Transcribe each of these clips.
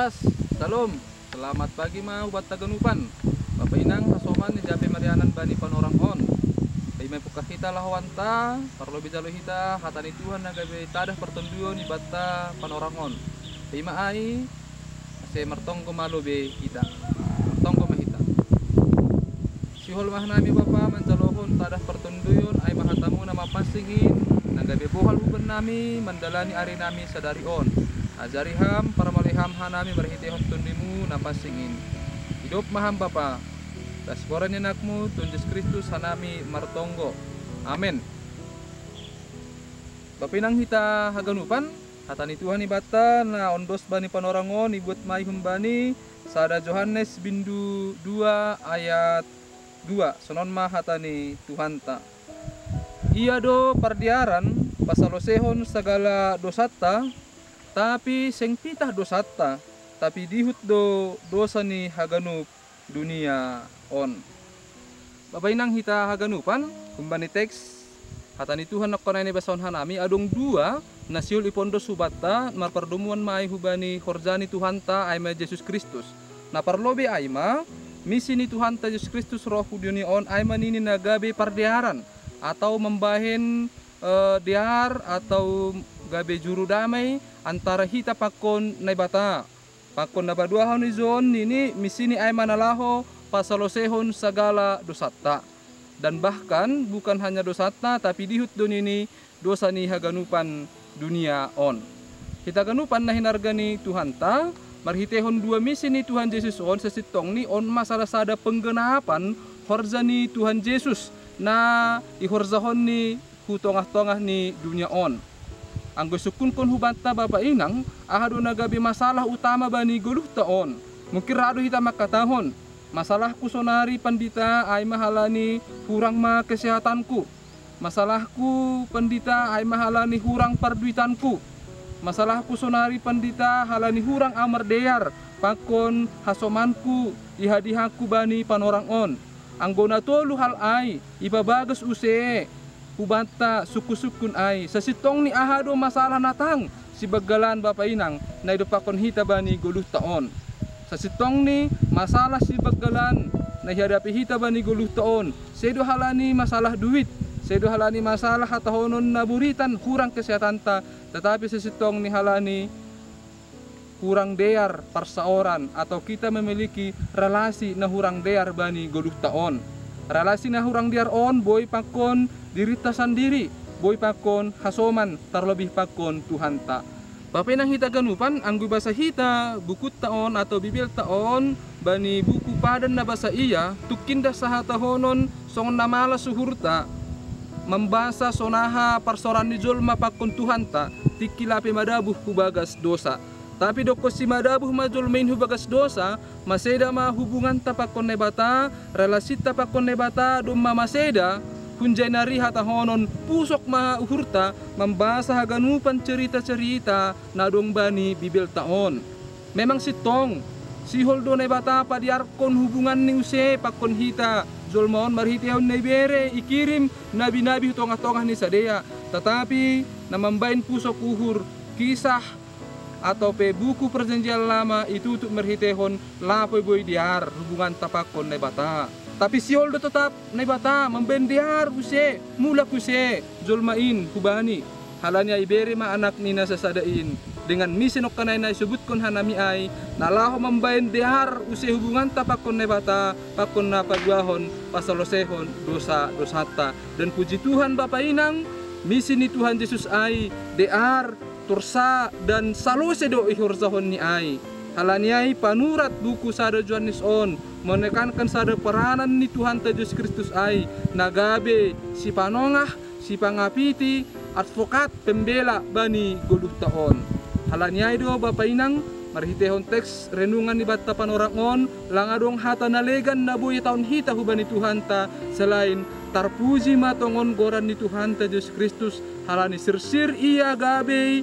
Saudara, Salam. Selamat pagi mau buat taganupan. Bapak Inang hasoman ni Jape Marianan bani panorang on. Ay may pukah kita lahawanta, parlo bijalo hita hatani Tuhan nagabe tadah pertenduan ni bata panorang on. Ay maai ase mertong malo be hita. Mertong mahita. Sihol mah nami Bapa mancalohon tadah pertenduan ay mahatamu nama pasingin nagabe bohal uben nami mandalani ari nami sadari on. Ajariham para maliham hanami berhitihon tundimu napasingin. Hidup maham Bapa. Dasporan anakmu Tunjus Kristus hanami martonggo. Amin. Bapinang hita haganupan hatani Tuhan ibata na ondos bani panorangon ibut mai humbani sada Yohanes bindu 2 ayat 2 sonon mah hatani Tuhan ta. Ia do pardiaran pasalosehon segala dosata tapi seng pitah dosata tapi dihut do dosa ni haganup dunia on. Bapak Inang hita haganupan kumbani teks hatani Tuhan nakkonai ni basaon hanami adong 2 nasiul ipondo subata marpardomuan mai hubani horjani Tuhan ta aima Yesus Kristus. Na parlobe aima misi ni Tuhan ta Yesus Kristus roh dunia on aima nini nagabe pardiaran atau membahen diar atau gabe juru damai antara hita pakon naibata pakon na badua haun izon nini misini ay manalaho pasalosehon segala dosata dan bahkan bukan hanya dosata tapi dihut don ini dosa ni haganupan dunia on. Hita ganupan na hinargani Tuhan ta marhitehon 2 misi ni Tuhan Yesus on sesitong ni on masalah sada penggenapan horja ni Tuhan Yesus na ihorzahon ni hutongah-tongah ni dunia on. Anggo sukun kon hubanta Bapak Inang ahado nagabi masalah utama bani guluh taon. Mungkin rado hita makatahon. Masalahku sonari pandita ay mahalani hurang ma kesehatanku. Masalahku pandita ay mahalani hurang parduitanku. Masalahku sonari pandita halani hurang amardeyar pakon hasomanku ihadihaku bani panorang on. Anggo na tolu hal ay ibabagas use hubanta suku-sukun ay sa sitong ni ahado masalah natang si bagalan Bapak Inang na idupakon hita bani guluh taon. Sa sitong ni masalah si bagalan na hihadapi hita bani guluh taon. Sedo halani masalah duit, sedo halani masalah hatahonon na buritan kurang kesehatan ta, tetapi sa sitong ni halani hurang deyar parsaoran atau kita memiliki relasi na hurang deyar bani guluh taon. Relasi na hurang deyar on boy pakon dirita sendiri, boy pakon hasoman terlebih pakon Tuhan ta. Bapak nang hita ganupan anggu bahasa hita buku taon atau bibil taon bani buku padan na bahasa iya tukinda sahata honon song namala suhurta membasa sonaha parsoran ni jolma pakon Tuhan ta tikilapi madabuh hubagas dosa. Tapi doko si madabuh majol main hubagas dosa maseda ma hubungan tapakon nebata relasi tapakon nebata dumma maseda hunjainari hata honon pusok ma uhurta membasa haganupan cerita-cerita nadong bani bibil taon. Memang si tong si holdo nebata padiarkon hubungan ni use pakon hita jolmaon marhitiaon nebere ikirim nabi-nabi tongah-tongah ni sadea tetapi namambain pusok uhur kisah atau pe buku perjanjian lama itu untuk merhitehon lapoy boy diar hubungan tapakon nebata. Tapi si holdo tetap nebata membendiar use mulak use jolmain hubani halanya iberi ma anak nina sasadain dengan misi nokkanay na isubutkan hanami ay nalaho membain diar use hubungan tapakon nebata pakon na pagwahon pasalosehon dosa dosata dan puji Tuhan Bapak Inang misi ni Tuhan Yesus ay dear tursa dan salose do ihurzahon ni ay halaniai panurat buku sada Yohanes on menekankan sada peranan ni Tuhan Yesus Kristus ay nagabe si panongah si pangapiti advokat pembela bani guluh taon. Halaniai do Bapak Inang marhitehon teks renungan ni bata panorang on langadong hata nalegan na buhi taon hita hubani Tuhan ta selain tarpuji matongon goran ni Tuhan Yesus Kristus halani sirsir ia gabe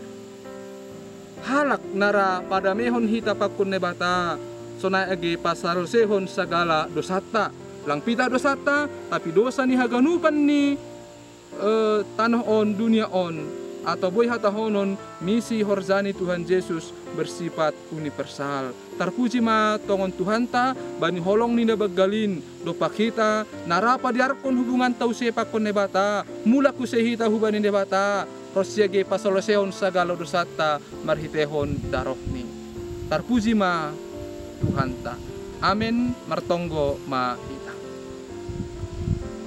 halak nara pada mehon hita pakun nebata sona agi pasal sehon segala dosata lang pita dosata tapi dosa ni haganupan ni tanah on dunia on atau boy hatahonon misi horzani Tuhan Yesus bersifat universal. Terpuji ma tongon Tuhan ta bani holong ninda bagalin dopa kita narapa diarkon hubungan tau sepakon nebata mula kusehita hubanin nebata rosiage pasoloseon sagala dosata marhitehon darohni. Terpuji ma Tuhan ta. Amin martonggo ma hita.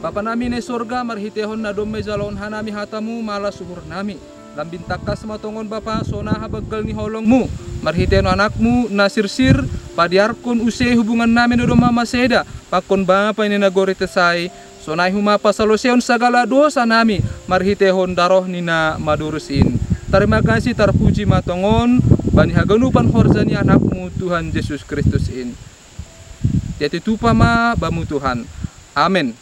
Bapa nami ne sorga marhitehon na domme jalon hanami hatamu mala suhur nami. Lambin takas matongon Bapa sona habagal ni holongmu. Marhitehon anakmu na sirsir padiarkon use hubungan nami no mama seda. Pakon Bapa ini nagori tesai. Sonai huma pasaloseon sagala dosa nami. Marhitehon daroh nina madurusin. Terima kasih terpuji matongon. Bani haganupan horzani anakmu Tuhan Yesus Kristus in. Jati tupa ma bamu Tuhan. Amin.